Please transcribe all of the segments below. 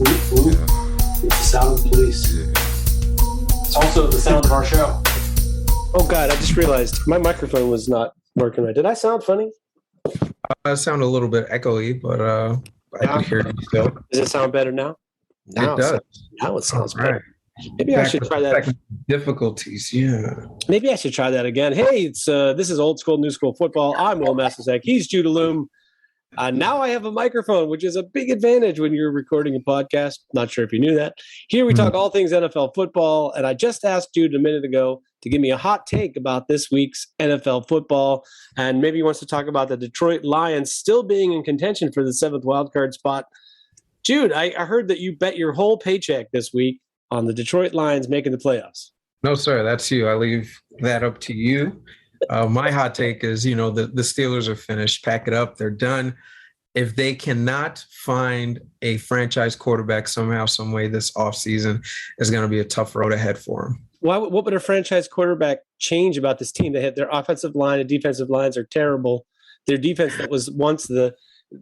Ooh. It's the sound of the police. Yeah. It's also the sound of our show. Oh, God, I just realized my microphone was not working right. Did I sound funny? I sound a little bit echoey, but I can hear you still. Does it sound better now? It does. Now it sounds All right. better. Maybe I should try that. Difficulties, yeah. Maybe I should try that again. Hey, this is Old School, New School Football. I'm Will Masisak. He's Jude Allume. Now I have a microphone, which is a big advantage when you're recording a podcast. Not sure if you knew that. Here we talk all things NFL football, and I just asked Jude a minute ago to give me a hot take about this week's NFL football, and maybe he wants to talk about the Detroit Lions still being in contention for the 7th wildcard spot. Jude, I heard that you bet your whole paycheck this week on the Detroit Lions making the playoffs. No, sir, that's you. I leave that up to you. My hot take is, the Steelers are finished. Pack it up. They're done. If they cannot find a franchise quarterback somehow, some way this offseason, is going to be a tough road ahead for them. What would a franchise quarterback change about this team? They had their offensive line and defensive lines are terrible. Their defense that was once the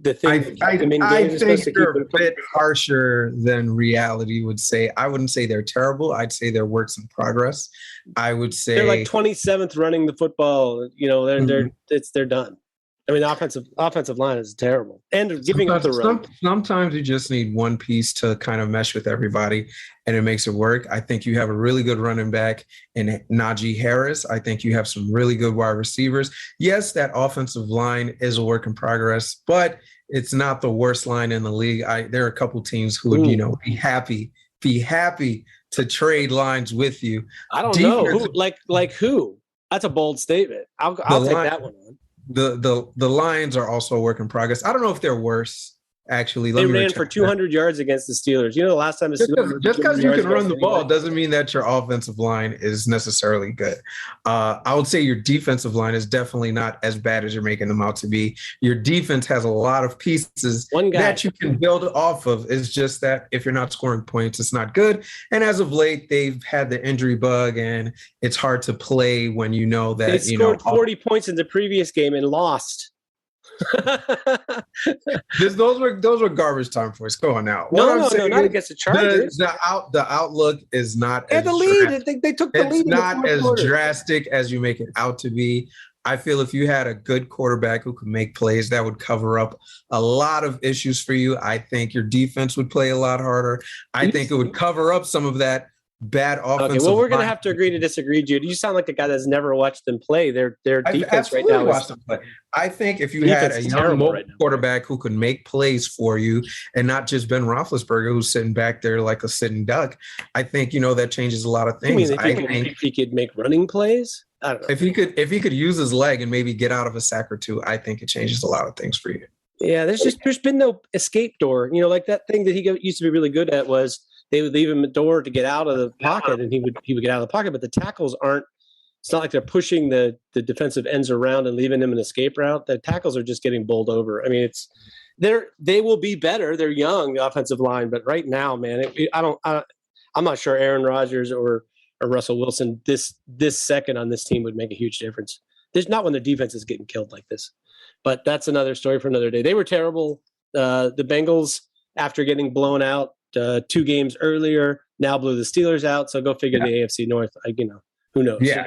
thing. I think they're a bit harsher than reality would say. I wouldn't say they're terrible. I'd say they're works in progress. I would say they're like 27th running the football. They're done. I mean, the offensive line is terrible, and giving up the run. Sometimes you just need one piece to kind of mesh with everybody, and it makes it work. I think you have a really good running back in Najee Harris. I think you have some really good wide receivers. Yes, that offensive line is a work in progress, but it's not the worst line in the league. There are a couple teams who would, be happy to trade lines with you. I don't know who, like who. That's a bold statement. I'll take that one on. The Lions are also a work in progress. I don't know if they're worse, actually. They ran for 200 yards against the Steelers. The last time just because you can run the ball doesn't mean that your offensive line is necessarily good. I would say your defensive line is definitely not as bad as you're making them out to be. Your defense has a lot of pieces that you can build off of. It's just that if you're not scoring points, it's not good. And as of late, they've had the injury bug, and it's hard to play when you know that they scored 40 points in the previous game and lost. Those were garbage time for us. Go on now. No, not against the Chargers. The outlook is not. They had the lead. They took the lead. It's not as drastic as you make it out to be. I feel if you had a good quarterback who could make plays, that would cover up a lot of issues for you. I think your defense would play a lot harder. I think it would cover up some of that bad offense. Okay, well, we're going to have to agree to disagree, Jude. You sound like a guy that's never watched them play. Their defense right now is. I think if you had a young quarterback who could make plays for you and not just Ben Roethlisberger who's sitting back there like a sitting duck, I think, that changes a lot of things. If he could make running plays? I don't know. If he could use his leg and maybe get out of a sack or two, I think it changes a lot of things for you. Yeah, there's been no escape door. Like that thing that he used to be really good at was they would leave him a door to get out of the pocket, and he would get out of the pocket. But the tackles aren't. It's not like they're pushing the defensive ends around and leaving them an escape route. The tackles are just getting bowled over. I mean, they will be better. They're young, the offensive line, but right now, man, I'm not sure Aaron Rodgers or Russell Wilson this second on this team would make a huge difference. There's not when the defense is getting killed like this. But that's another story for another day. They were terrible. The Bengals, after getting blown out 2 games earlier, now blew the Steelers out. So go figure the AFC North. Who knows? Yeah.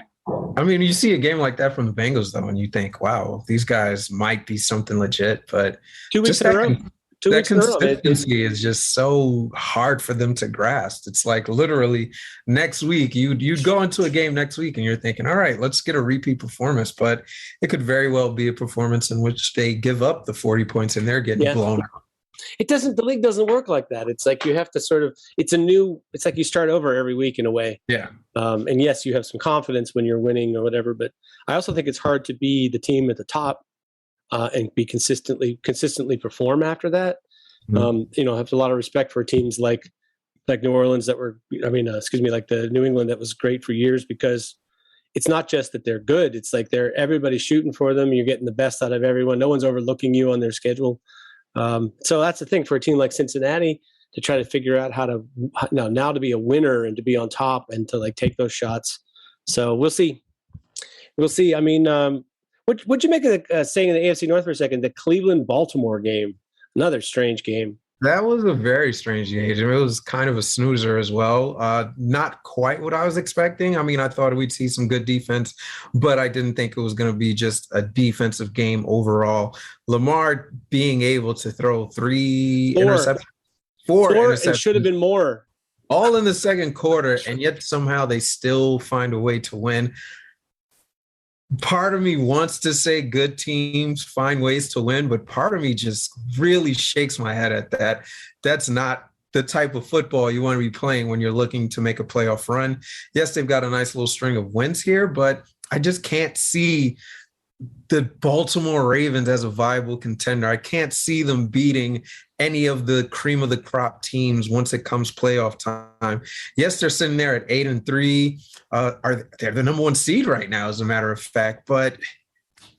I mean, you see a game like that from the Bengals, though, and you think, wow, these guys might be something legit. But 2 weeks in a row. That consistency is just so hard for them to grasp. It's like literally next week, you'd go into a game next week and you're thinking, all right, let's get a repeat performance. But it could very well be a performance in which they give up the 40 points and they're getting blown out. The league doesn't work like that. It's like you have to it's like you start over every week in a way. Yeah. And yes, you have some confidence when you're winning or whatever, but I also think it's hard to be the team at the top and be consistently perform after that. I have a lot of respect for teams like New Orleans like the New England that was great for years, because it's not just that they're good. It's like everybody's shooting for them. You're getting the best out of everyone. No one's overlooking you on their schedule. So that's the thing for a team like Cincinnati to try to figure out how to now to be a winner and to be on top and to take those shots. So we'll see. I mean, what'd you make of staying in the AFC North for a second? The Cleveland-Baltimore game, another strange game. That was a very strange game. It was kind of a snoozer as well. Not quite what I was expecting. I mean, I thought we'd see some good defense, but I didn't think it was going to be just a defensive game overall. Lamar being able to throw Four. four Four, interceptions, and should have been more. all in the second quarter, and yet somehow they still find a way to win. Part of me wants to say good teams find ways to win, but part of me just really shakes my head at that. That's not the type of football you want to be playing when you're looking to make a playoff run. Yes, they've got a nice little string of wins here, but I just can't see the Baltimore Ravens as a viable contender. I can't see them beating any of the cream of the crop teams once it comes playoff time. Yes, they're sitting there at 8-3. They're the number one seed right now, as a matter of fact, but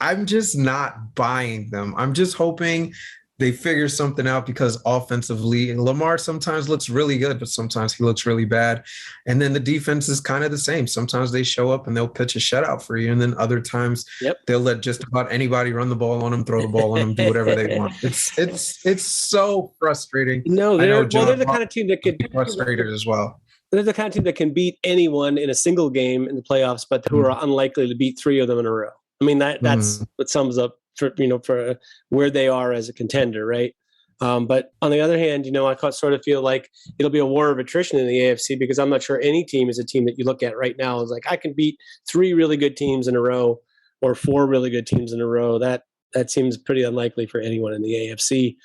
I'm just not buying them. I'm just hoping they figure something out, because offensively, Lamar sometimes looks really good, but sometimes he looks really bad. And then the defense is kind of the same. Sometimes they show up and they'll pitch a shutout for you. And then other times they'll let just about anybody run the ball on them, throw the ball on them, do whatever they want. It's so frustrating. No, they're the kind of team that could be frustrated as well. They're the kind of team that can beat anyone in a single game in the playoffs, but who are unlikely to beat three of them in a row. I mean, that's what sums up for where they are as a contender, right? But on the other hand, I sort of feel like it'll be a war of attrition in the AFC, because I'm not sure any team is a team that you look at right now is like, I can beat three really good teams in a row or four really good teams in a row. That seems pretty unlikely for anyone in the AFC.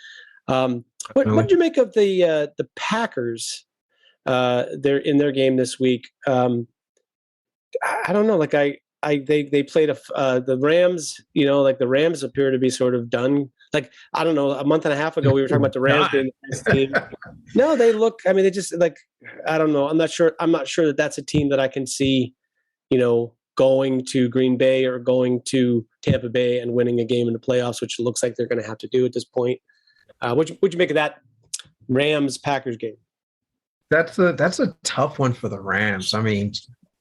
What did you make of the Packers? They're in their game this week. I don't know. Like they played the Rams. Like the Rams appear to be sort of done. Like, I don't know. A month and a half ago, we were talking about the Rams being the best team. No, they look. I mean, they just like. I don't know. I'm not sure that that's a team that I can see. Going to Green Bay or going to Tampa Bay and winning a game in the playoffs, which it looks like they're going to have to do at this point. What'd you make of that Rams-Packers game? That's a tough one for the Rams. I mean,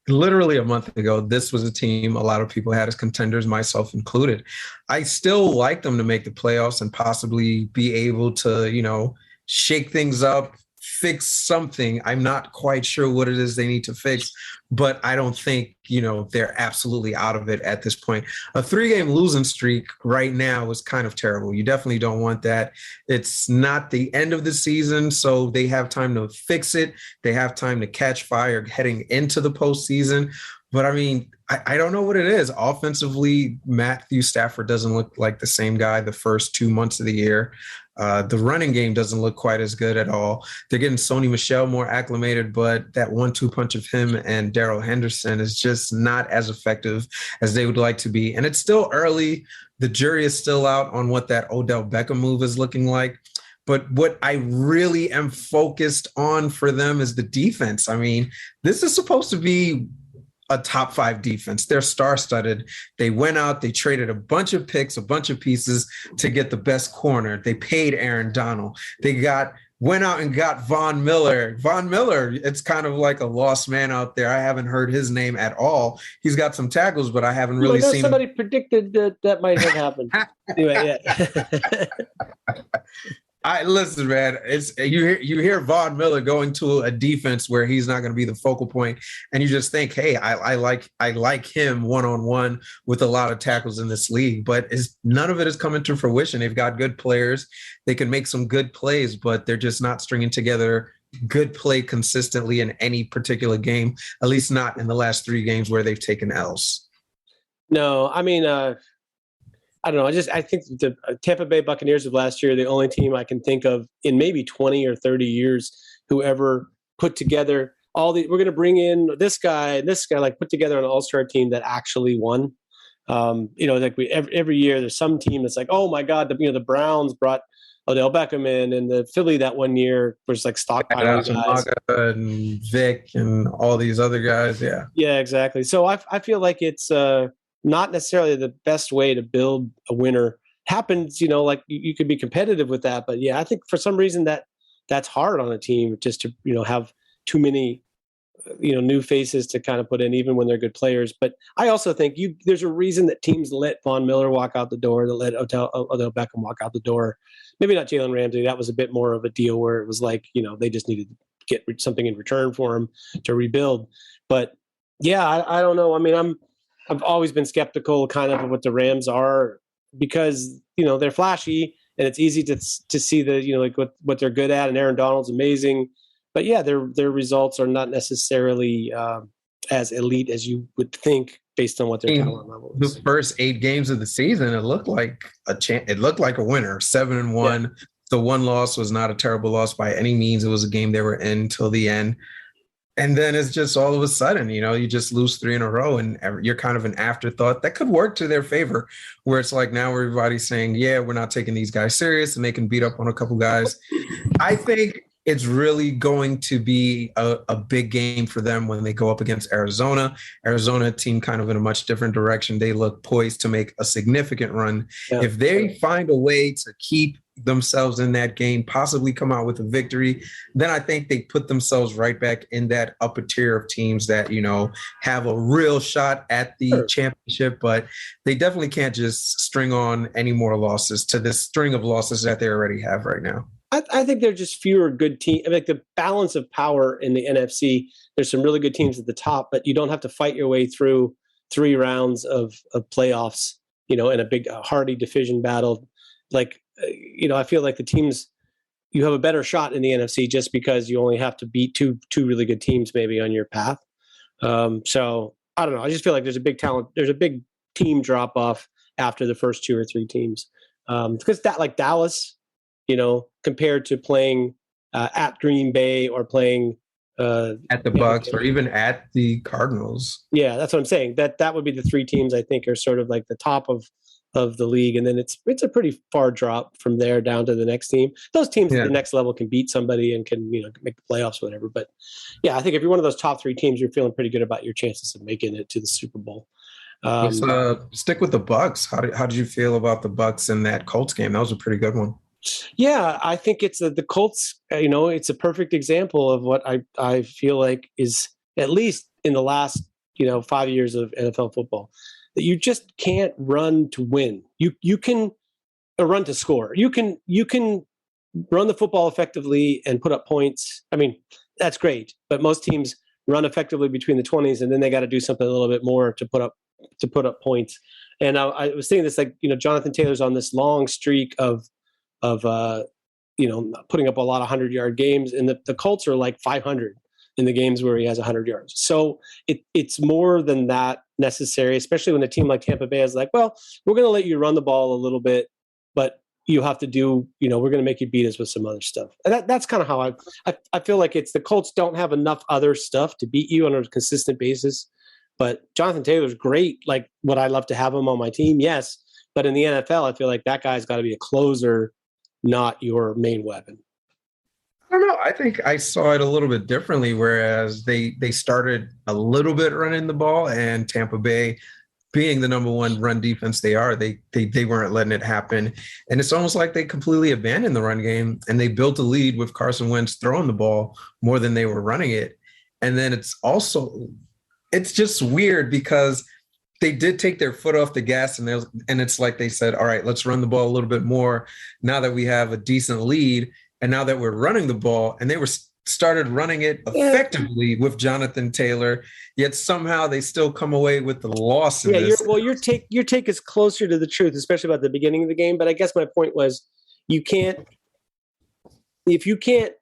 literally a month ago, this was a team a lot of people had as contenders, myself included. I still like them to make the playoffs and possibly be able to, shake things up, fix something. I'm not quite sure what it is they need to fix, but I don't think, they're absolutely out of it at this point. A 3-game losing streak right now is kind of terrible. You definitely don't want that. It's not the end of the season, so they have time to fix it. They have time to catch fire heading into the postseason. But I mean, I don't know what it is. Offensively, Matthew Stafford doesn't look like the same guy the first 2 months of the year. The running game doesn't look quite as good at all. They're getting Sony Michel more acclimated, but that 1-2 punch of him and Darrell Henderson is just not as effective as they would like to be. And it's still early. The jury is still out on what that Odell Beckham move is looking like. But what I really am focused on for them is the defense. I mean, this is supposed to be a top 5 defense. They're star-studded. They went out, they traded a bunch of picks, a bunch of pieces to get the best corner. They paid Aaron Donald. They went out and got Von Miller. Von Miller, it's kind of like a lost man out there. I haven't heard his name at all. He's got some tackles, but I haven't really seen somebody predicted that might have happened. Anyway, yeah. Listen, man. It's you hear Von Miller going to a defense where he's not going to be the focal point, and you just think, hey, I like him one-on-one with a lot of tackles in this league. But none of it is coming to fruition. They've got good players; they can make some good plays, but they're just not stringing together good play consistently in any particular game. At least not in the last 3 games where they've taken L's. No, I mean. I don't know. I think the Tampa Bay Buccaneers of last year, the only team I can think of in maybe 20 or 30 years who ever put together we're going to bring in this guy, like put together an all-star team that actually won. Like every year there's some team that's like, oh my God, the Browns brought Odell Beckham in, and the Philly that one year was like stockpiling guys. And Vic and all these other guys. Yeah. Yeah, exactly. So I feel like it's, not necessarily the best way to build a winner. Happens, like you could be competitive with that, but yeah, I think for some reason that's hard on a team just to, have too many new faces to kind of put in, even when they're good players. But I also think there's a reason that teams let Von Miller walk out the door, that let Odell Beckham walk out the door. Maybe not Jalen Ramsey. That was a bit more of a deal where it was like, they just needed to get something in return for him to rebuild. But yeah, I don't know. I mean, I've always been skeptical kind of what the Rams are, because, they're flashy and it's easy to see like what they're good at. And Aaron Donald's amazing. But yeah, their results are not necessarily as elite as you would think based on what their talent level is. The first 8 games of the season, it looked like a winner. 7-1. Yeah. The one loss was not a terrible loss by any means. It was a game they were in till the end. And then it's just all of a sudden, you just lose 3 in a row and you're kind of an afterthought. That could work to their favor, where it's like now everybody's saying, yeah, we're not taking these guys serious, and they can beat up on a couple guys. I think it's really going to be a big game for them when they go up against Arizona. Arizona team kind of in a much different direction. They look poised to make a significant run. Yeah. If they find a way to keep themselves in that game, possibly come out with a victory, then I think they put themselves right back in that upper tier of teams that, have a real shot at the championship. But they definitely can't just string on any more losses to this string of losses that they already have right now. I think there are just fewer good teams. I mean, like the balance of power in the NFC, there's some really good teams at the top, but you don't have to fight your way through 3 rounds of playoffs, in a big hardy division battle. Like, I feel like the teams, you have a better shot in the NFC just because you only have to beat two really good teams maybe on your path. So I don't know. I just feel like there's a big team drop off after the first 2 or 3 teams. Because that, like Dallas, compared to playing at Green Bay or playing at the Bucks or even at the Cardinals. Yeah, that's what I'm saying. That would be the 3 teams I think are sort of like the top of the league, and then it's a pretty far drop from there down to the next team. Those teams at the next level can beat somebody and can make the playoffs or whatever. But yeah, I think if you're one of those top 3 teams, you're feeling pretty good about your chances of making it to the Super Bowl. Let's stick with the Bucks. How did you feel about the Bucks in that Colts game? That was a pretty good one. Yeah, I think it's the Colts. It's a perfect example of what I feel like is, at least in the last 5 years of NFL football, that you just can't run to win. You can run to score. You can run the football effectively and put up points. I mean, that's great, but most teams run effectively between the 20s, and then they got to do something a little bit more to put up points. And I was thinking this, like, Jonathan Taylor's on this long streak of putting up a lot of 100-yard games, and the Colts are like 500 in the games where he has 100 yards. So it's more than that necessary, especially when a team like Tampa Bay is like, well, we're going to let you run the ball a little bit, but you have to do, we're going to make you beat us with some other stuff. And that's kind of how I feel like it's the Colts don't have enough other stuff to beat you on a consistent basis. But Jonathan Taylor's great. Like, would I love to have him on my team? Yes. But in the NFL, I feel like that guy's got to be a closer, not your main weapon. I don't know. I think I saw it a little bit differently, whereas they started a little bit running the ball, and Tampa Bay, being the number 1 run defense they are, they weren't letting it happen. And it's almost like they completely abandoned the run game, and they built a lead with Carson Wentz throwing the ball more than they were running it. And then it's just weird because they did take their foot off the gas, and it's like they said, all right, let's run the ball a little bit more now that we have a decent lead. And now that we're running the ball, and they started running it effectively with Jonathan Taylor, yet somehow they still come away with the loss. Your take is closer to the truth, especially about the beginning of the game. But I guess my point was, if you can't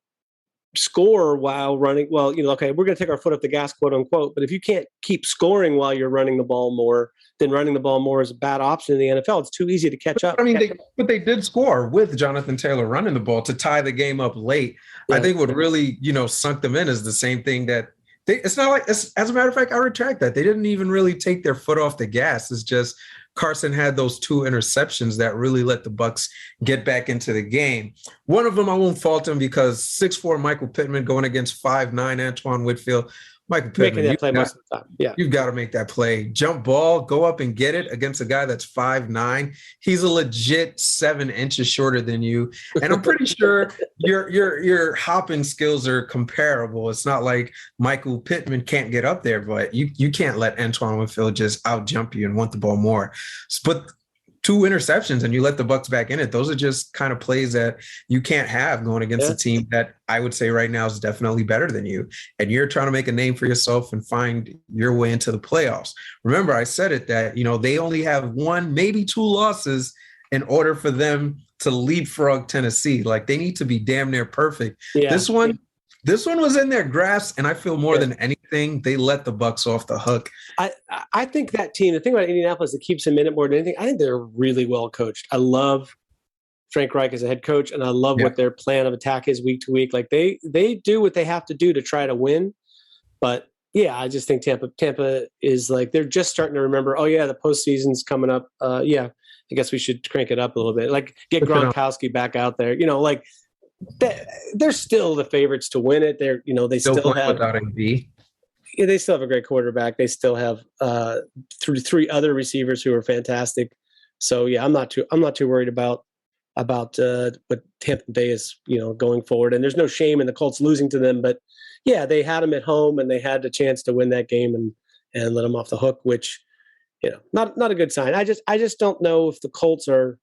score while running, well, okay, we're going to take our foot off the gas, quote unquote. But if you can't keep scoring while you're running the ball more, then running the ball more is a bad option in the NFL. It's too easy to catch up. I mean, they did score with Jonathan Taylor running the ball to tie the game up late. Yeah. I think what really, sunk them in is the same thing that it's not like, as a matter of fact, I retract that. They didn't even really take their foot off the gas. It's just Carson had those 2 interceptions that really let the Bucks get back into the game. One of them, I won't fault him, because 6'4" Michael Pittman going against 5'9" Antoine Whitfield Michael making Pittman, that play most of the time. Yeah. you've got to make that play. Jump ball, go up and get it against a guy that's 5'9". He's a legit 7 inches shorter than you. And I'm pretty sure your hopping skills are comparable. It's not like Michael Pittman can't get up there, but you can't let Antoine Winfield just out jump you and want the ball more. But 2 interceptions and you let the Bucks back in it. Those are just kind of plays that you can't have going against a team that I would say right now is definitely better than you. And you're trying to make a name for yourself and find your way into the playoffs. Remember, I said it that, they only have 1, maybe 2 losses in order for them to leapfrog Tennessee. Like, they need to be damn near perfect. Yeah. This one was in their grasp, and I feel more than anything, they let the Bucks off the hook. I think that team, the thing about Indianapolis that keeps them in it more than anything, I think they're really well coached. I love Frank Reich as a head coach, and I love what their plan of attack is week to week. Like, they do what they have to do to try to win. But yeah, I just think Tampa is like, they're just starting to remember, oh yeah, the postseason's coming up. I guess we should crank it up a little bit. Like, get Gronkowski back out there. They're still the favorites to win it. They still have without MB. Yeah, they still have a great quarterback. They still have 3 other receivers who are fantastic. So yeah, I'm not too worried about what Tampa Bay is going forward. And there's no shame in the Colts losing to them, but yeah, they had them at home and they had the chance to win that game and let them off the hook, which not a good sign. I just don't know if the Colts are.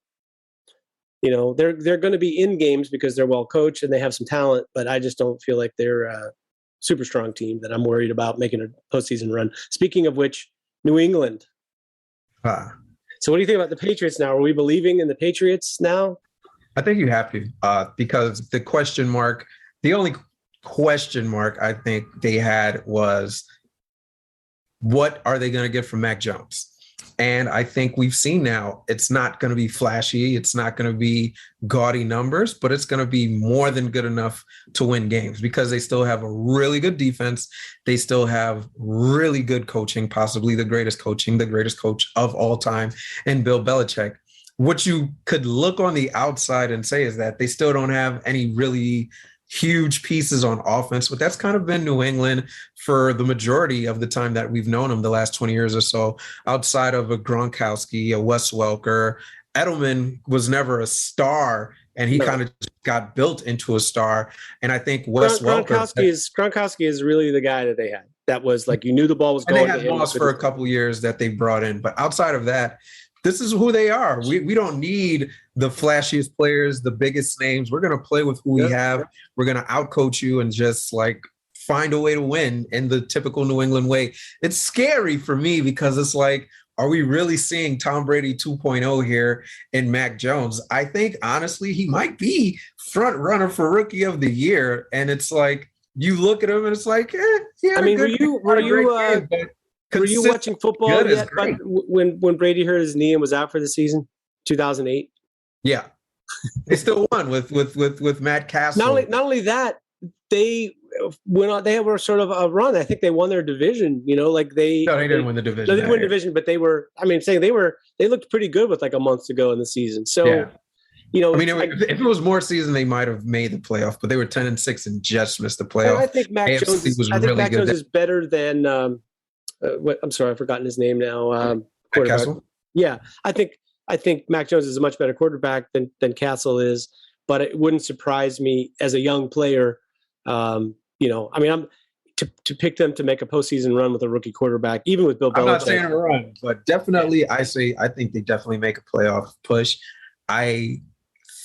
They're going to be in games because they're well coached and they have some talent, but I just don't feel like they're a super strong team that I'm worried about making a postseason run. Speaking of which, New England. So what do you think about the Patriots now? Are we believing in the Patriots now? I think you have to, because the only question mark I think they had was, what are they going to get from Mac Jones? And I think we've seen now it's not going to be flashy. It's not going to be gaudy numbers, but it's going to be more than good enough to win games because they still have a really good defense. They still have really good coaching, possibly the greatest coach of all time in Bill Belichick. What you could look on the outside and say is that they still don't have any really huge pieces on offense, but that's kind of been New England for the majority of the time that we've known them, the last 20 years or so. Outside of a Gronkowski, a Wes Welker, Edelman was never a star, and he kind of got built into a star. And I think Wes Gronkowski is really the guy that they had. That was like, you knew the ball was going. And they had Moss for a couple years that they brought in, but outside of that, this is who they are. We don't need the flashiest players, the biggest names. We're going to play with who we have. We're going to outcoach you and just like find a way to win in the typical New England way. It's scary for me because it's like, are we really seeing Tom Brady 2.0 here in Mac Jones? I think, honestly, he might be front runner for Rookie of the Year. And it's like, you look at him and it's like, I mean, were you watching football yet when Brady hurt his knee and was out for the season, 2008? Yeah, they still won with Matt Castle. Not only that, they went on. They were sort of a run. I think they won their division. No, they didn't win the division. No, they didn't win the division, but they were. I mean, saying they looked pretty good with like a month to go in the season. So, if it was more season, they might have made the playoff, but they were 10-6 and just missed the playoff. I think Mac Jones is better than. I'm sorry, I've forgotten his name now. Castle? Yeah, I think Mac Jones is a much better quarterback than Castle is, but it wouldn't surprise me as a young player. I'm to pick them to make a postseason run with a rookie quarterback, even with Bill Belichick. I'm not saying a run, but definitely I think they definitely make a playoff push. I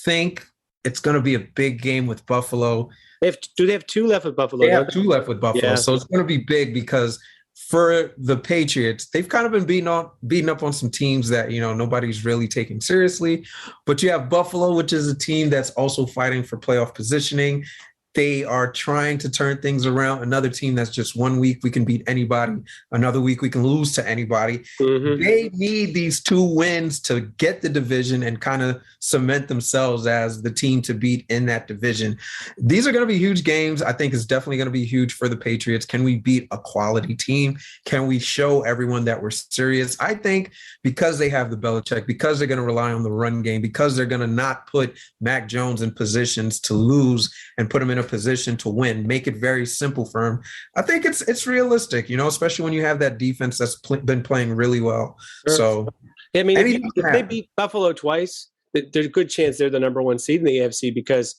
think it's going to be a big game with Buffalo. Do they have 2 left with Buffalo? They have 2 left with Buffalo, yeah. So it's going to be big because for the Patriots, they've kind of been beating up on some teams that, nobody's really taking seriously. But you have Buffalo, which is a team that's also fighting for playoff positioning. They are trying to turn things around. Another team that's just 1 week we can beat anybody. Another week we can lose to anybody. Mm-hmm. They need these 2 wins to get the division and kind of cement themselves as the team to beat in that division. These are going to be huge games. I think it's definitely going to be huge for the Patriots. Can we beat a quality team? Can we show everyone that we're serious? I think because they have the Belichick, because they're going to rely on the run game, because they're going to not put Mac Jones in positions to lose and put him in a position to win, make it very simple for them. I think it's realistic, especially when you have that defense that's been playing really well. Sure. So, I mean, if they beat Buffalo twice, there's a good chance they're the number one seed in the AFC because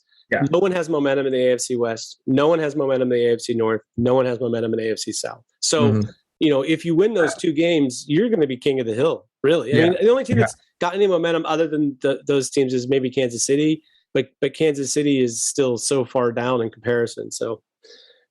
no one has momentum in the AFC West. No one has momentum in the AFC North. No one has momentum in the AFC South. So, if you win those two games, you're going to be king of the hill, really. I mean, the only team that's got any momentum other than those teams is maybe Kansas City, but Kansas City is still so far down in comparison. So,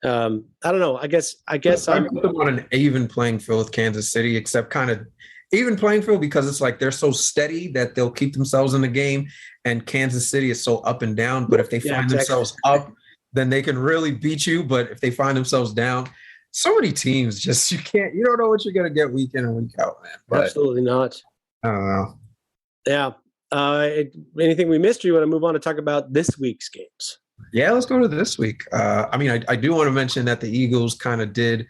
I don't know. I guess I put them on an even playing field with Kansas City, except kind of even playing field because it's like they're so steady that they'll keep themselves in the game, and Kansas City is so up and down. But if they find themselves up, then they can really beat you. But if they find themselves down, so many teams just you don't know what you're gonna get week in and week out, man. But, absolutely not. I don't know. Yeah. Anything we missed? Or you want to move on to talk about this week's games? Yeah, let's go to this week. I do want to mention that the Eagles kind of did,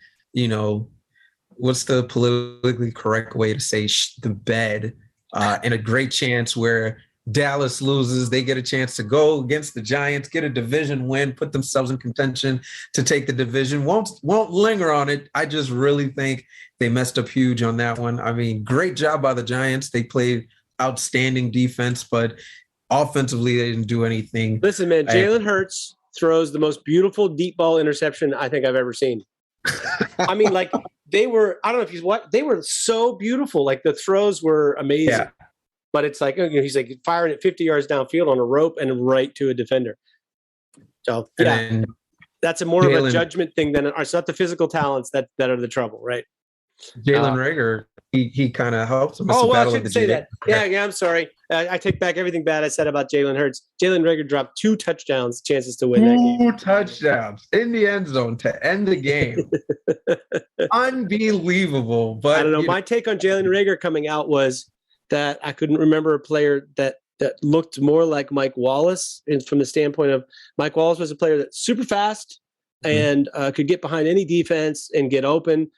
what's the politically correct way to say the bed, and a great chance where Dallas loses. They get a chance to go against the Giants, get a division win, put themselves in contention to take the division. Won't linger on it. I just really think they messed up huge on that one. I mean, great job by the Giants. They played outstanding defense, but offensively they didn't do anything. Listen, man, Jalen Hurts throws the most beautiful deep ball interception I think I've ever seen. I mean, like they were so beautiful. Like the throws were amazing. Yeah. But it's like, he's like firing at 50 yards downfield on a rope and right to a defender. So that's more of a judgment thing than it's not the physical talents that are the trouble, right? Jalen Reagor, he kind of helps him. I shouldn't say that. Yeah, I'm sorry. I take back everything bad I said about Jalen Hurts. Jalen Reagor dropped 2 touchdowns, chances to win that game. 2 touchdowns in the end zone to end the game. Unbelievable. But I don't know. My take on Jalen Reagor coming out was that I couldn't remember a player that looked more like Mike Wallace, and from the standpoint of Mike Wallace was a player that's super fast and could get behind any defense and get open,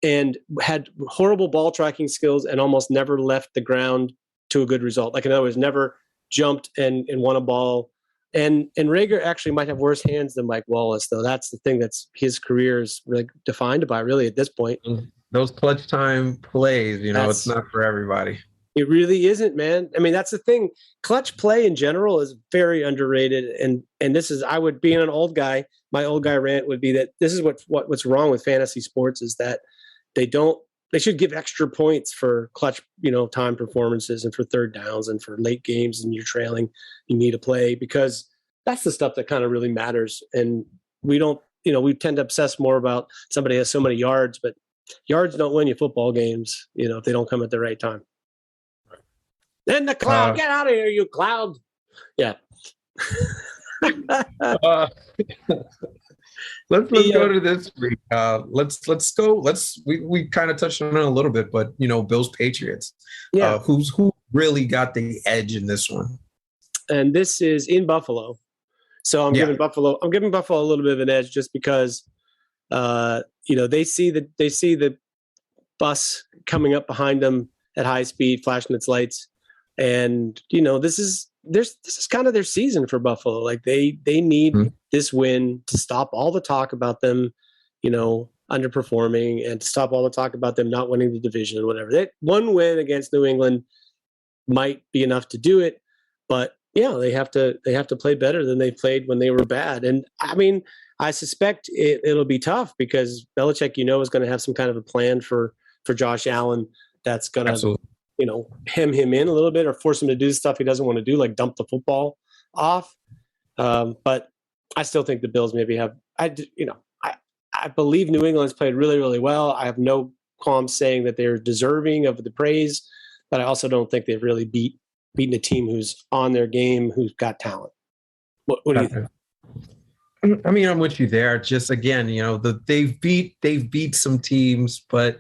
and had horrible ball tracking skills and almost never left the ground to a good result. Like in other words, never jumped and won a ball. And Reagor actually might have worse hands than Mike Wallace, though. That's the thing that's his career is really defined by really at this point. Those clutch time plays, it's not for everybody. It really isn't, man. I mean, that's the thing. Clutch play in general is very underrated. And this is, I would, being an old guy, my old guy rant would be that this is what's wrong with fantasy sports is that they should give extra points for clutch, time performances and for third downs and for late games and you're trailing, you need to play because that's the stuff that kind of really matters. And we don't, we tend to obsess more about somebody has so many yards, but yards don't win you football games, if they don't come at the right time. Then the cloud, get out of here, you cloud. Yeah. Let's go to this week. Let's go. We kind of touched on it a little bit, but Bills Patriots. Yeah. Who really got the edge in this one? And this is in Buffalo. So I'm giving Buffalo a little bit of an edge just because they see the bus coming up behind them at high speed, flashing its lights. And this is kind of their season for Buffalo. Like they need this win to stop all the talk about them, underperforming and to stop all the talk about them not winning the division or whatever. That one win against New England might be enough to do it, but they have to play better than they played when they were bad. And I mean, I suspect it'll be tough because Belichick, is going to have some kind of a plan for Josh Allen that's going to hem him in a little bit or force him to do stuff he doesn't want to do, like dump the football off. But I still think the Bills maybe have, I believe New England's played really, really well. I have no qualms saying that they're deserving of the praise, but I also don't think they've really beaten a team who's on their game, who's got talent. What do you think? I mean, I'm with you there. Just again, they've beat some teams, but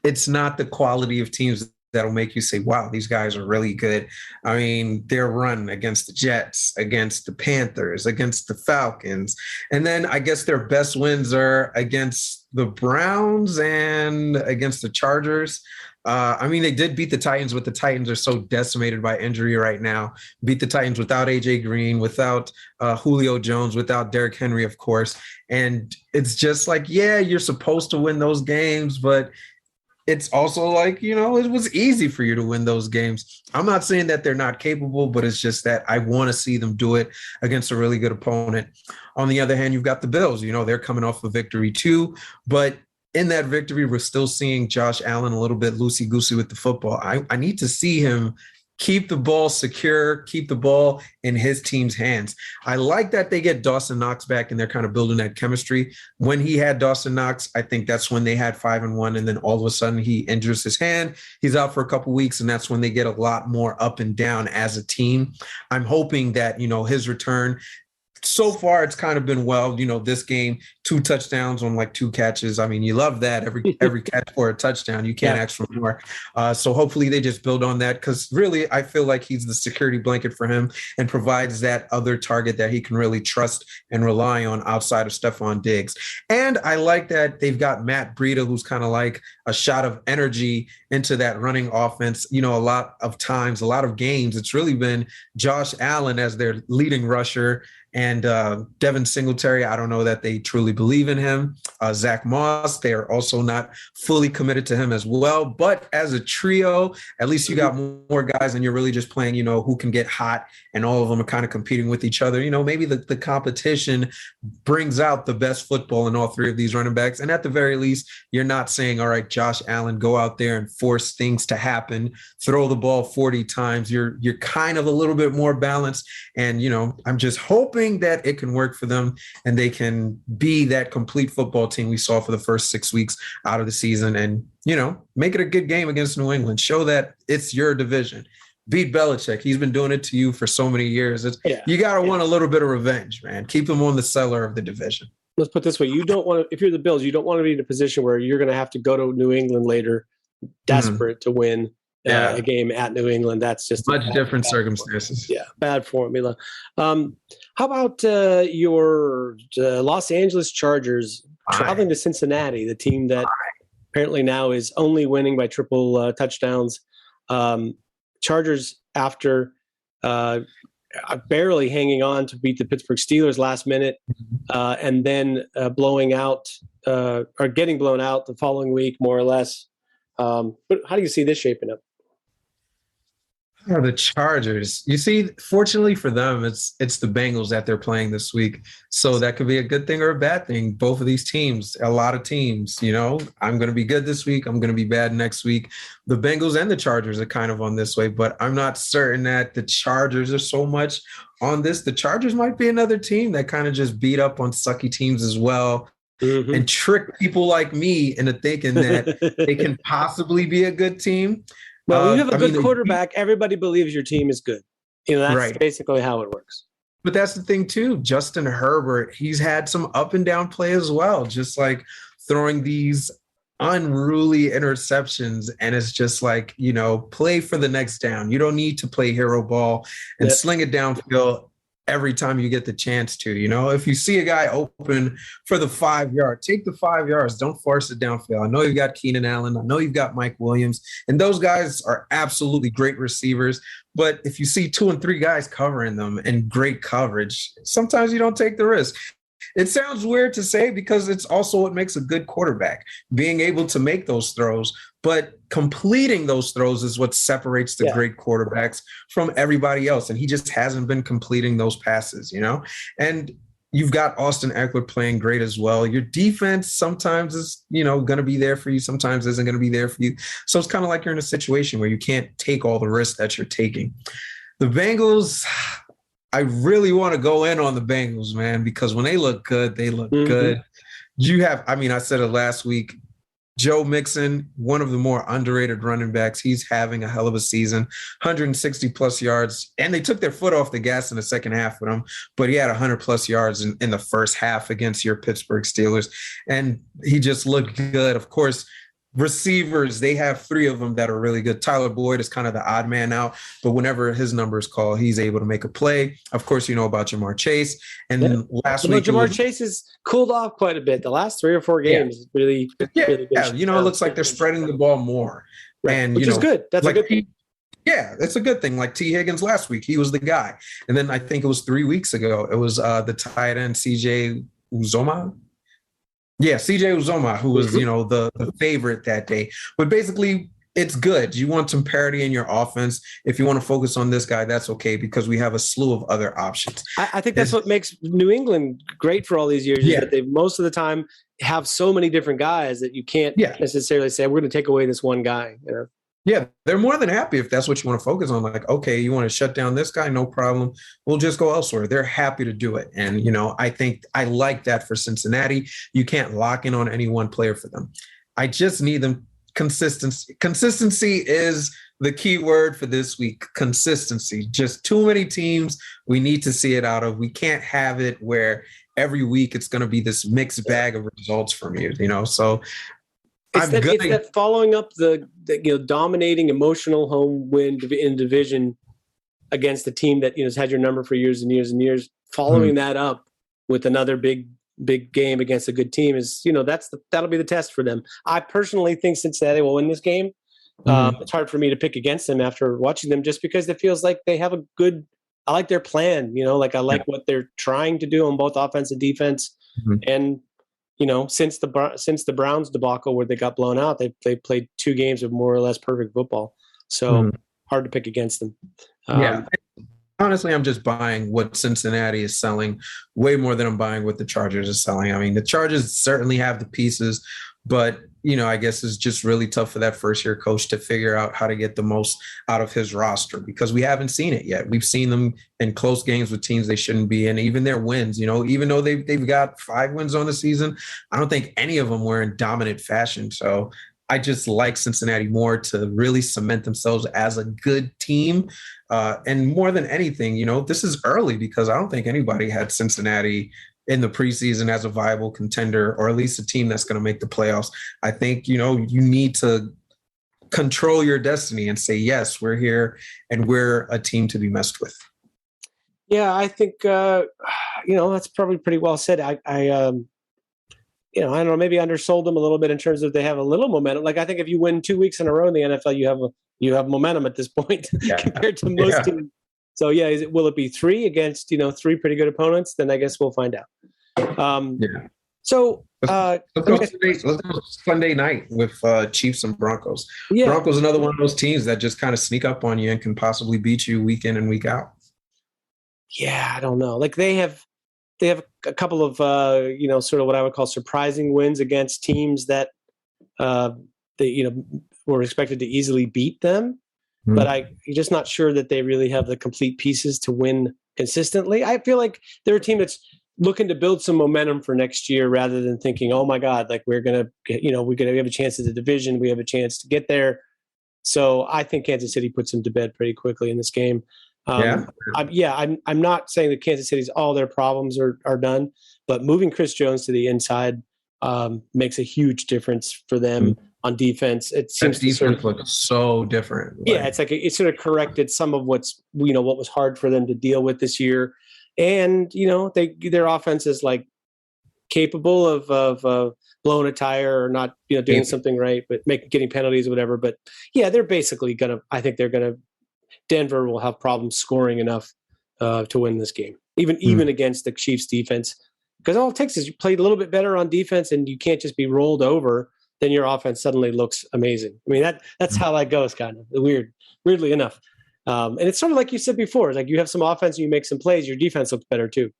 it's not the quality of teams that'll make you say, wow, these guys are really good. I mean, their run against the Jets, against the Panthers, against the Falcons. And then I guess their best wins are against the Browns and against the Chargers. I mean, they did beat the Titans, but the Titans are so decimated by injury right now. Beat the Titans without AJ Green, without Julio Jones, without Derrick Henry, of course. And it's just like, yeah, you're supposed to win those games, but it's also like, you know, it was easy for you to win those games. I'm not saying that they're not capable, but it's just that I want to see them do it against a really good opponent. On the other hand, you've got the Bills. You know, they're coming off a victory too, but in that victory, we're still seeing Josh Allen a little bit loosey-goosey with the football. I need to see him keep the ball secure, keep the ball in his team's hands. I like that they get Dawson Knox back and they're kind of building that chemistry. When he had Dawson Knox, I think that's when they had 5-1, and then all of a sudden he injures his hand. He's out for a couple of weeks, and that's when they get a lot more up and down as a team. I'm hoping that, you know, his return, so far it's kind of been, well, you know, this game, 2 touchdowns on like 2 catches. I mean, you love that every catch for a touchdown. You can't ask for more. So hopefully they just build on that, because really I feel like he's the security blanket for him and provides that other target that he can really trust and rely on outside of Stephon Diggs. And I like that they've got Matt Breida, who's kind of like a shot of energy into that running offense. You know, a lot of times, a lot of games, it's really been Josh Allen as their leading rusher, and Devin Singletary, I don't know that they truly believe in him. Zach Moss, they are also not fully committed to him as well. But as a trio, at least you got more guys, and you're really just playing, you know, who can get hot, and all of them are kind of competing with each other. You know, maybe the competition brings out the best football in all 3 of these running backs. And at the very least, you're not saying, all right, Josh Allen, go out there and force things to happen, throw the ball 40 times. You're kind of a little bit more balanced. And, you know, I'm just hoping that it can work for them and they can be that complete football team we saw for the first 6 weeks out of the season, and, you know, make it a good game against New England. Show that it's your division. Beat Belichick. He's been doing it to you for so many years. You got to want a little bit of revenge, man. Keep him on the cellar of the division. Let's put it this way. You don't want to, if you're the Bills, you don't want to be in a position where you're going to have to go to New England later, desperate to win a game at New England. That's just much different circumstances. Bad formula. How about your Los Angeles Chargers traveling to Cincinnati, the team that apparently now is only winning by triple touchdowns? Chargers, after barely hanging on to beat the Pittsburgh Steelers last minute, and then blowing out or getting blown out the following week, more or less. But how do you see this shaping up? Oh, the Chargers. You see, fortunately for them, it's the Bengals that they're playing this week. So that could be a good thing or a bad thing. Both of these teams, a lot of teams, you know, I'm going to be good this week, I'm going to be bad next week. The Bengals and the Chargers are kind of on this way, but I'm not certain that the Chargers are so much on this. The Chargers might be another team that kind of just beat up on sucky teams as well. And trick people like me into thinking that they can possibly be a good team. Well, when you have a good quarterback, everybody believes your team is good. You know, that's basically how it works. But that's the thing, too. Justin Herbert, he's had some up and down play as well, just like throwing these unruly interceptions. And it's just like, you know, play for the next down. You don't need to play hero ball and sling it downfield every time you get the chance to. You know, if you see a guy open for the 5 yard, take the 5 yards. Don't force it downfield. I know you've got Keenan Allen. I know you've got Mike Williams, and those guys are absolutely great receivers. But if you see 2 and 3 guys covering them and great coverage, sometimes you don't take the risk. It sounds weird to say, because it's also what makes a good quarterback, being able to make those throws, but completing those throws is what separates the great quarterbacks from everybody else. And he just hasn't been completing those passes, you know? And you've got Austin Eckler playing great as well. Your defense sometimes is, you know, going to be there for you, sometimes isn't going to be there for you. So it's kind of like you're in a situation where you can't take all the risks that you're taking. The Bengals, I really want to go in on the Bengals, man, because when they look good, they look good. You have, I mean, I said it last week, Joe Mixon, one of the more underrated running backs. He's having a hell of a season, 160 plus yards. And they took their foot off the gas in the second half with him, but he had 100 plus yards in the first half against your Pittsburgh Steelers. And he just looked good. Of course, Receivers, they have three of them that are really good. Tyler Boyd is kind of the odd man out, but whenever his number is called, he's able to make a play. Of course, you know about Jamar Chase. And last week, Jamar Chase has cooled off quite a bit. The last 3 or 4 games, really good. You know, it looks like they're spreading the ball more. Right. And, which is good. That's like, a good thing. Yeah, that's a good thing. Like T. Higgins last week, he was the guy. And then I think it was 3 weeks ago, it was the tight end CJ Uzoma. Yeah, CJ Uzoma, who was, the favorite that day. But basically, it's good. You want some parity in your offense. If you want to focus on this guy, that's okay, because we have a slew of other options. I think that's what makes New England great for all these years, is that they most of the time have so many different guys that you can't necessarily say, we're going to take away this one guy. You know? Yeah, they're more than happy if that's what you want to focus on. Like, okay, you want to shut down this guy? No problem. We'll just go elsewhere. They're happy to do it. And, I think I like that for Cincinnati. You can't lock in on any one player for them. I just need them consistency. Consistency is the key word for this week. Consistency. Just too many teams we need to see it out of. We can't have it where every week it's going to be this mixed bag of results from you, So it's that following up the dominating emotional home win in division against the team that has had your number for years and years and years. Following that up with another big game against a good team is that'll be the test for them. I personally think Cincinnati will win this game. It's hard for me to pick against them after watching them, just because it feels like they have a good. I like their plan. I like what they're trying to do on both offense and defense, and. Since the Browns debacle where they got blown out, they played 2 games of more or less perfect football. So hard to pick against them. Honestly, I'm just buying what Cincinnati is selling way more than I'm buying what the Chargers are selling. I mean, the Chargers certainly have the pieces, but I guess it's just really tough for that first-year coach to figure out how to get the most out of his roster, because we haven't seen it yet. We've seen them in close games with teams they shouldn't be in, even their wins. Even though they've got 5 wins on the season, I don't think any of them were in dominant fashion. So I just like Cincinnati more to really cement themselves as a good team. And more than anything, this is early, because I don't think anybody had Cincinnati in the preseason as a viable contender, or at least a team that's going to make the playoffs. I think, you need to control your destiny and say, yes, we're here and we're a team to be messed with. Yeah, I think, that's probably pretty well said. I don't know, maybe undersold them a little bit in terms of they have a little momentum. Like, I think if you win 2 weeks in a row in the NFL, you have momentum at this point compared to most teams. So will it be 3 against 3 pretty good opponents? Then I guess we'll find out. So let's go Sunday night with Chiefs and Broncos. Yeah. Broncos, another one of those teams that just kind of sneak up on you and can possibly beat you week in and week out. Yeah, I don't know. Like, they have a couple of sort of what I would call surprising wins against teams that they were expected to easily beat them. But I'm just not sure that they really have the complete pieces to win consistently. I feel like they're a team that's looking to build some momentum for next year, rather than thinking, oh my God, like we have a chance at the division. We have a chance to get there. So I think Kansas City puts them to bed pretty quickly in this game. I'm not saying that Kansas City's all their problems are done, but moving Chris Jones to the inside makes a huge difference for them. On defense, it seems defense looks so different. It's like it sort of corrected some of what was hard for them to deal with this year, and their offense is like capable of blowing a tire or not doing something right, but getting penalties or whatever. But they're basically I think Denver will have problems scoring enough to win this game, even against the Chiefs defense, because all it takes is you play a little bit better on defense, and you can't just be rolled over. Then your offense suddenly looks amazing. I mean, that's how that goes, kind of weirdly enough. And it's sort of like you said before, like you have some offense and you make some plays, your defense looks better too.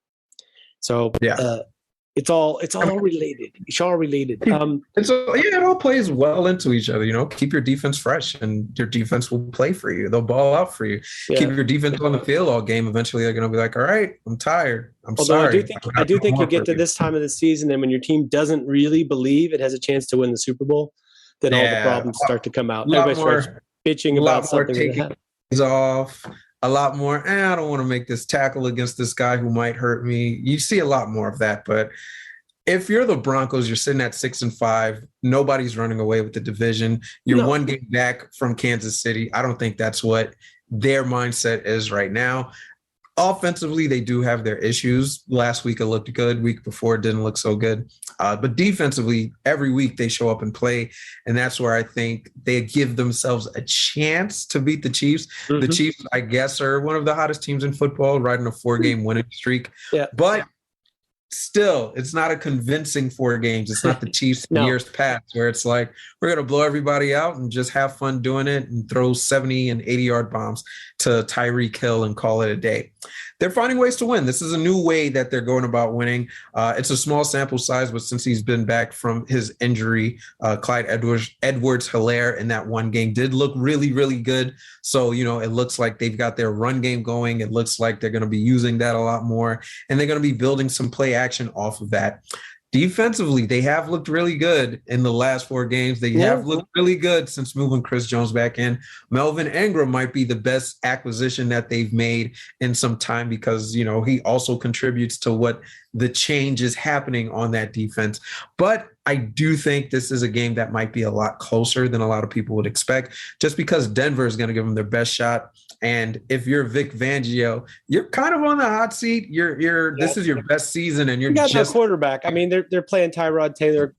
So it's all related. It's all related. And so it all plays well into each other. Keep your defense fresh, and your defense will play for you. They'll ball out for you. Yeah. Keep your defense on the field all game. Eventually, they're going to be like, "All right, I'm tired. Sorry." I do think you get to this time of the season, and when your team doesn't really believe it has a chance to win the Super Bowl, then all the problems start to come out. Everybody starts bitching about something. Taking off. A lot more, I don't want to make this tackle against this guy who might hurt me. You see a lot more of that, but if you're the Broncos, you're sitting at 6-5. Nobody's running away with the division. You're one game back from Kansas City. I don't think that's what their mindset is right now. Offensively, they do have their issues. Last week it looked good. Week before it didn't look so good. But defensively, every week they show up and play. And that's where I think they give themselves a chance to beat the Chiefs. Mm-hmm. The Chiefs, I guess, are one of the hottest teams in football, riding a 4-game winning streak. Yeah. But still, it's not a convincing 4 games. It's not the Chiefs years past where it's like, we're going to blow everybody out and just have fun doing it and throw 70 and 80-yard bombs to Tyreek Hill and call it a day. They're finding ways to win. This is a new way that they're going about winning. It's a small sample size, but since he's been back from his injury, Clyde Edwards-Helaire in that one game did look really, really good. So, it looks like they've got their run game going. It looks like they're going to be using that a lot more, and they're going to be building some play action off of that. Defensively, they have looked really good in the last 4 games. They have looked really good since moving Chris Jones back in. Melvin Ingram might be the best acquisition that they've made in some time because, he also contributes to what the change is happening on that defense. But I do think this is a game that might be a lot closer than a lot of people would expect, just because Denver is going to give them their best shot. And if you're Vic Fangio, you're kind of on the hot seat. This is your best season, and you're got just no quarterback. I mean, they're playing Tyrod Taylor,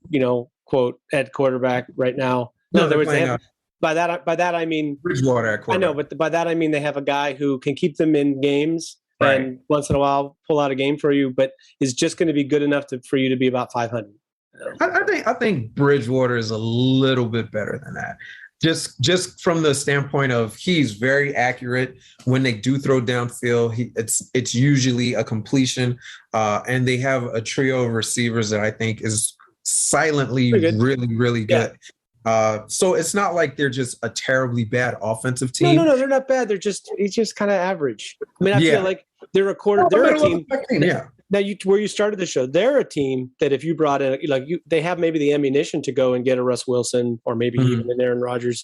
quote at quarterback right now. In other words, by that I mean Bridgewater at quarterback. I know, but by that I mean they have a guy who can keep them in games and once in a while pull out a game for you, but is just going to be good enough for you to be about 500. I think Bridgewater is a little bit better than that. Just from the standpoint of he's very accurate when they do throw downfield. It's usually a completion, and they have a trio of receivers that I think is silently really, really good. Yeah. So it's not like they're just a terribly bad offensive team. No, they're not bad. He's just kind of average. I mean, I feel like they're a team. Now, where you started the show, they're a team that if you brought in, they have maybe the ammunition to go and get a Russ Wilson or maybe even an Aaron Rodgers.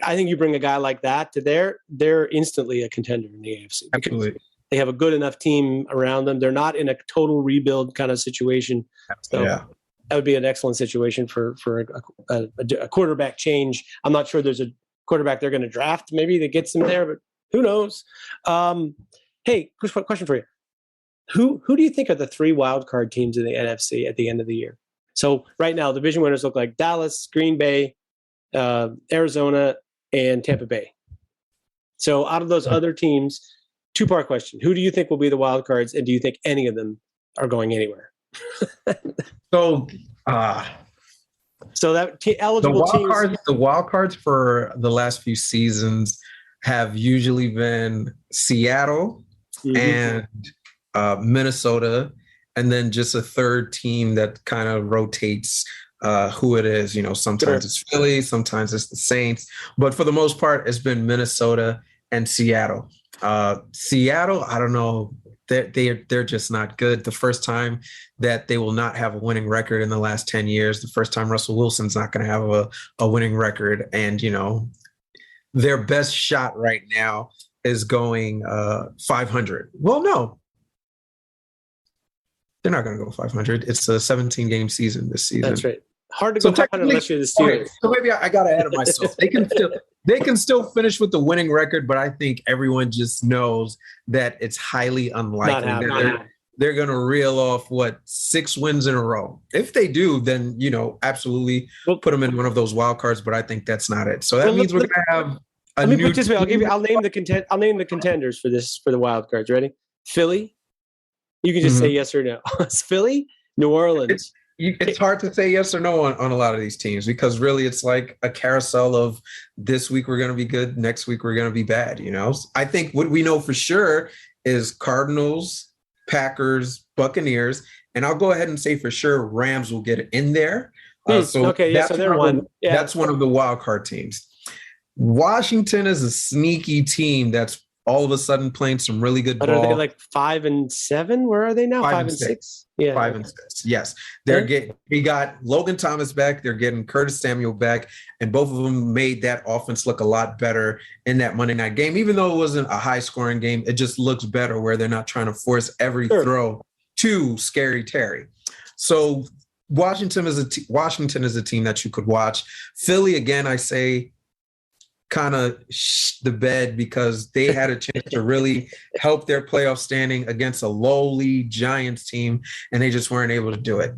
I think you bring a guy like that to they're instantly a contender in the AFC. Absolutely. They have a good enough team around them. They're not in a total rebuild kind of situation. So that would be an excellent situation for a quarterback change. I'm not sure there's a quarterback they're going to draft maybe that gets them there, but who knows? Hey, question for you. Who do you think are the 3 wild card teams in the NFC at the end of the year? So right now, division winners look like Dallas, Green Bay, Arizona, and Tampa Bay. So out of those other teams, 2-part question. Who do you think will be the wild cards, and do you think any of them are going anywhere? So that eligible teams. The wild cards for the last few seasons have usually been Seattle and Minnesota, and then just a third team that kind of rotates who it is. Sometimes it's Philly, sometimes it's the Saints, but for the most part, it's been Minnesota and Seattle. Seattle, I don't know, they're just not good. The first time that they will not have a winning record in the last 10 years, the first time Russell Wilson's not going to have a winning record, and their best shot right now is going 500. Well, no. They're not going to go 500. It's a 17-game season this season. That's right. Hard to go 500 unless you're the Steelers. Okay, so maybe I got ahead of myself. They can still finish with the winning record, but I think everyone just knows that it's highly unlikely. They're going to reel off 6 wins in a row. If they do, then absolutely put them in one of those wild cards. But I think that's not it. So that means we're going to have. Let me put it this way. I'll name the contenders for the wild cards. Ready? Philly. You can just say yes or no. It's Philly, New Orleans. It's hard to say yes or no on a lot of these teams because really it's like a carousel of this week we're going to be good, next week we're going to be bad. I think what we know for sure is Cardinals, Packers, Buccaneers, and I'll go ahead and say for sure Rams will get in there. So they're one. That's one of the wild card teams. Washington is a sneaky team that's all of a sudden playing some really good ball. Are they like 5-7? Where are they now? 5-6? Yeah. 5-6. Yes. We got Logan Thomas back. They're getting Curtis Samuel back. And both of them made that offense look a lot better in that Monday night game. Even though it wasn't a high scoring game, it just looks better where they're not trying to force every throw to Scary Terry. So Washington is a team that you could watch. Philly, again, I say kind of the bed because they had a chance to really help their playoff standing against a lowly Giants team, and they just weren't able to do it.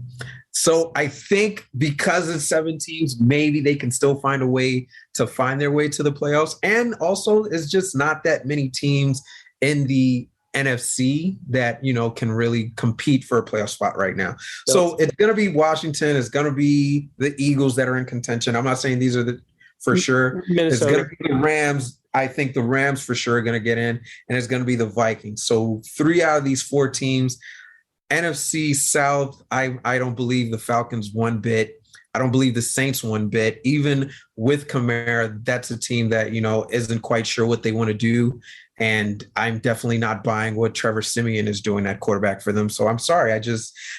So I think because it's 7 teams, maybe they can still find a way to find their way to the playoffs. And also, it's just not that many teams in the NFC that, can really compete for a playoff spot right now. So it's going to be Washington. It's going to be the Eagles that are in contention. I'm not saying these are for sure. Minnesota. It's going to be the Rams. I think the Rams for sure are going to get in, and it's going to be the Vikings. So 3 out of these 4 teams. NFC South, I don't believe the Falcons one bit. I don't believe the Saints one bit. Even with Kamara, that's a team that, isn't quite sure what they want to do. And I'm definitely not buying what Trevor Siemian is doing at quarterback for them. So I'm sorry.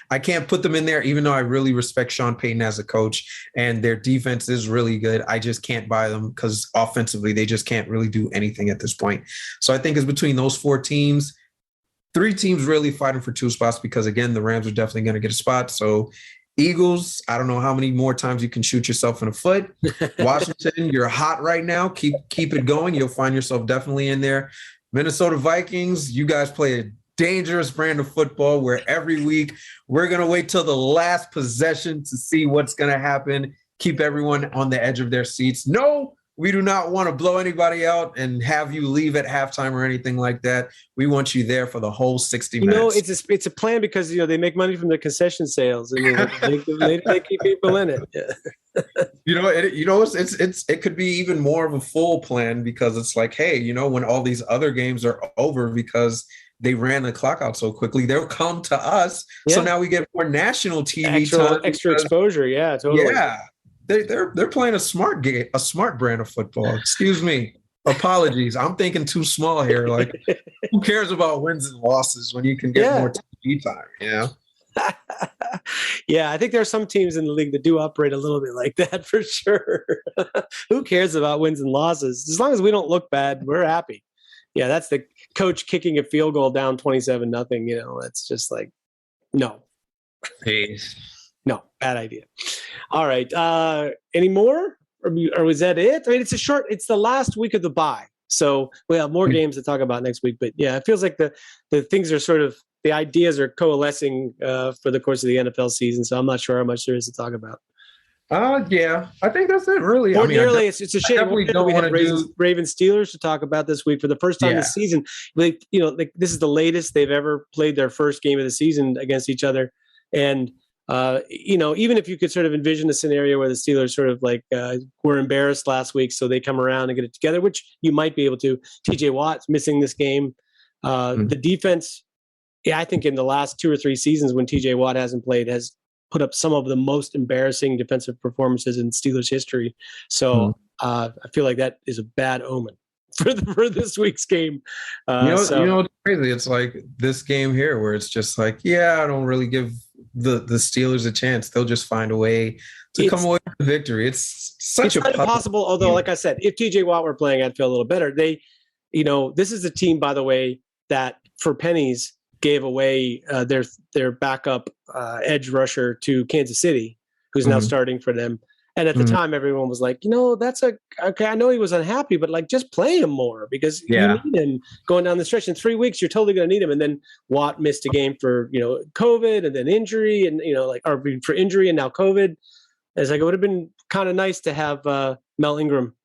I can't put them in there, even though I really respect Sean Payton as a coach and their defense is really good. I just can't buy them because offensively, they just can't really do anything at this point. So I think it's between those 4 teams. 3 teams really fighting for 2 spots because, again, the Rams are definitely going to get a spot. So Eagles, I don't know how many more times you can shoot yourself in the foot. Washington, you're hot right now. Keep it going. You'll find yourself definitely in there. Minnesota Vikings, you guys play a dangerous brand of football where every week we're going to wait till the last possession to see what's going to happen. Keep everyone on the edge of their seats. No, we do not want to blow anybody out and have you leave at halftime or anything like that. We want you there for the whole 60 minutes. It's a plan because they make money from the concession sales and they keep people in it. Yeah. It could be even more of a full plan because it's like, hey, when all these other games are over because they ran the clock out so quickly, they'll come to us. Yeah. So now we get more national TV time, extra exposure. Yeah, totally. Yeah. They're playing a smart brand of football. Excuse me. Apologies. I'm thinking too small here. Like, who cares about wins and losses when you can get more TV time? Yeah, I think there are some teams in the league that do operate a little bit like that for sure. Who cares about wins and losses? As long as we don't look bad, we're happy. Yeah, that's the coach kicking a field goal down 27-0. That's just like, no. Peace. No, bad idea. All right. Any more? Or was that it? I mean, it's the last week of the bye. So we'll have more games to talk about next week. But yeah, it feels like the things are sort of, the ideas are coalescing for the course of the NFL season. So I'm not sure how much there is to talk about. Yeah, I think that's it, really. Ordinarily, it's a shame. We had Ravens Steelers to talk about this week for the first time this season. This is the latest they've ever played their first game of the season against each other. And even if you could sort of envision a scenario where the Steelers sort of were embarrassed last week, so they come around and get it together, which you might be able to. TJ Watt's missing this game. The defense, I think in the last 2 or 3 seasons when TJ Watt hasn't played, has put up some of the most embarrassing defensive performances in Steelers history. So I feel like that is a bad omen for this week's game. What's crazy? It's like this game here where it's just like, I don't really give the Steelers a chance. They'll just find a way to come away with the victory. It's impossible. Although, like I said, if TJ Watt were playing, I'd feel a little better. This is a team, by the way, that for pennies gave away their backup edge rusher to Kansas City, who's now starting for them. And at the time, everyone was like, that's okay. I know he was unhappy, but just play him more because you need him going down the stretch. In 3 weeks, you're totally going to need him. And then Watt missed a game for, COVID and then injury and, or for injury and now COVID. It's like, it would have been kind of nice to have Mel Ingram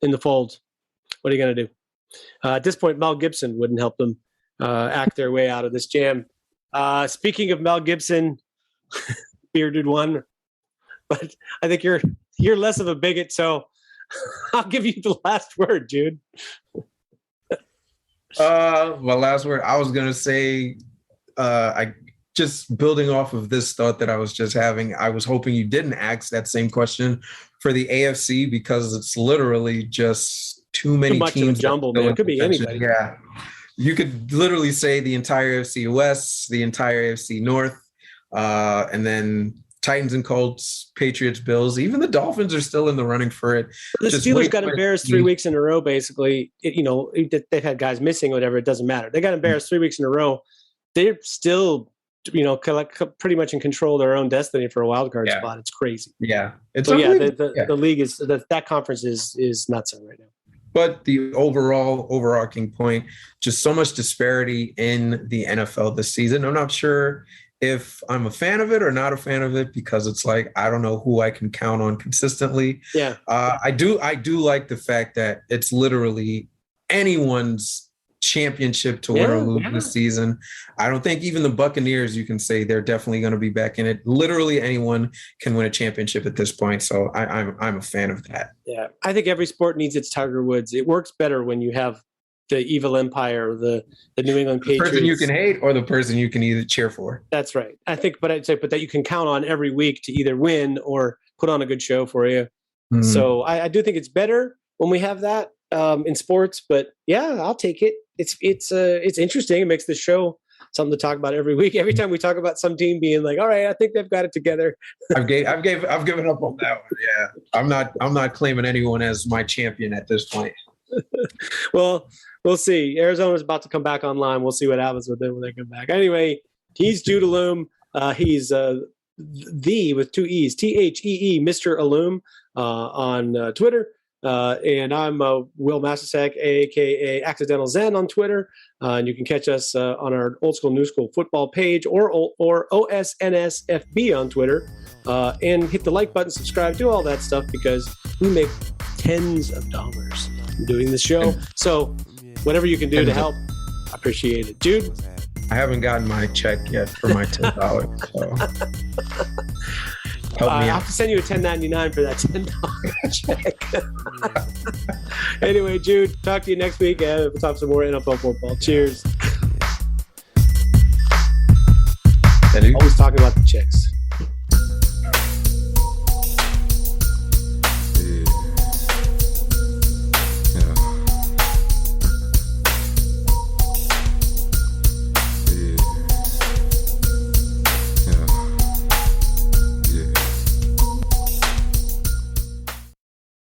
in the fold. What are you going to do? At this point, Mel Gibson wouldn't help them act their way out of this jam. Speaking of Mel Gibson, bearded one, but I think you're less of a bigot, so I'll give you the last word, Jude. My last word, I was gonna say, I just building off of this thought that I was just having. I was hoping you didn't ask that same question for the AFC because it's literally just too many teams. Jumble, man. It could be anybody. Yeah, you could literally say the entire AFC West, the entire AFC North, and then Titans and Colts, Patriots, Bills. Even the Dolphins are still in the running for it. The Steelers got embarrassed 3 weeks in a row, basically. They've had guys missing or whatever. It doesn't matter. They got embarrassed 3 weeks in a row. They're still pretty much in control of their own destiny for a wild card spot. It's crazy. Yeah. The league is that conference is nuts right now. But the overarching point, just so much disparity in the NFL this season. I'm not sure if I'm a fan of it or not a fan of it, because it's like, I don't know who I can count on consistently. Yeah. I do like the fact that it's literally anyone's championship to win or lose this season. I don't think even the Buccaneers, you can say they're definitely going to be back in it. Literally anyone can win a championship at this point. So I'm a fan of that. Yeah. I think every sport needs its Tiger Woods. It works better when you have the evil empire, the New England Patriots. The person you can hate or the person you can either cheer for. That's right. I think, but that you can count on every week to either win or put on a good show for you. Mm. So I do think it's better when we have that in sports, but yeah, I'll take it. It's interesting. It makes the show something to talk about every week. Every time we talk about some team being like, all right, I think they've got it together. I've given up on that one. Yeah. I'm not claiming anyone as my champion at this point. Well, we'll see. Arizona's about to come back online. We'll see what happens with them when they come back. Anyway, he's Jude Allume. He's the with 2 E's, THEE, Mr. Allume on Twitter. And I'm Will Masisak, a.k.a. Accidental Zen on Twitter. And you can catch us on our Old School New School football page or OSNSFB on Twitter. And hit the like button, subscribe, do all that stuff, because we make tens of dollars doing this show. So whatever you can do to help, I appreciate it. Jude? I haven't gotten my check yet for my $10. So help me I out. have to send you a $10.99 for that $10 check. Anyway, Jude, talk to you next week. We'll talk some more NFL football. Cheers. Always talking about the chicks.